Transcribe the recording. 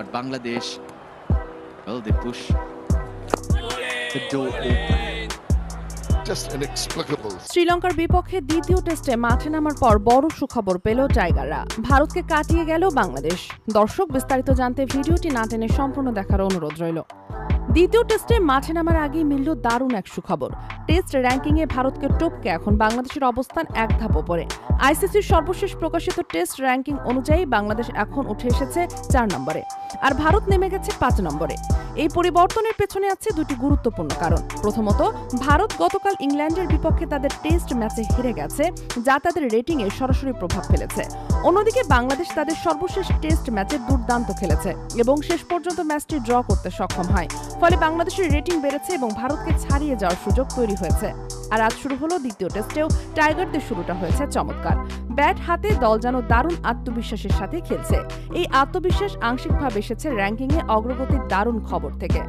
But Bangladesh, well, they push the door open. Just inexplicable. শ্রীলঙ্কার বিপক্ষে দ্বিতীয় টেস্টে মাঠে নামার পর বড় সুখবর পেল টাইগাররা। ভারতকে কাটিয়ে গেল বাংলাদেশ। দর্শক, বিস্তারিত জানতে ভিডিওটি না টেনে সম্পূর্ণ দেখার অনুরোধ রইল। দ্বিতীয় টেস্টে মাঠে নামার আগেই মিলল দারুণ এক সুখবর। টেস্ট র্যাঙ্কিংয়ে ভারতকে টপকে এখন বাংলাদেশের অবস্থান এক ধাপ ওপরে। আইসিসির সর্বশেষ প্রকাশিত টেস্ট র্যাঙ্কিং অনুযায়ী বাংলাদেশ এখন উঠে এসেছে 4 নম্বরে, আর ভারত নেমে গেছে 5 নম্বরে। এই পরিবর্তনের পেছনে আছে দুটি গুরুত্বপূর্ণ কারণ। প্রথমত, ভারত গতকাল ইংল্যান্ডের বিপক্ষে তাদের টেস্ট ম্যাচে হেরে গেছে, যা তাদের রেটিংয়ে সরাসরি প্রভাব ফেলেছে। অন্যদিকে বাংলাদেশ তাদের সর্বশেষ টেস্ট ম্যাচে দুর্দান্ত খেলেছে এবং শেষ পর্যন্ত ম্যাচটি ড্র করতে সক্ষম হয়। ফলে বাংলাদেশের রেটিং বেড়েছে এবং ভারতকে ছাড়িয়ে যাওয়ার সুযোগ তৈরি হয়েছে। আর আজ শুরু হলো দ্বিতীয় টেস্টেও টাইগারদের শুরুটা হয়েছে চমৎকার। ব্যাট হাতে দল যেন দারুণ আত্মবিশ্বাসের সাথে খেলছে। এই আত্মবিশ্বাস আংশিকভাবে এসেছে র্যাঙ্কিংয়ে অগ্রগতির দারুণ খবর থেকে।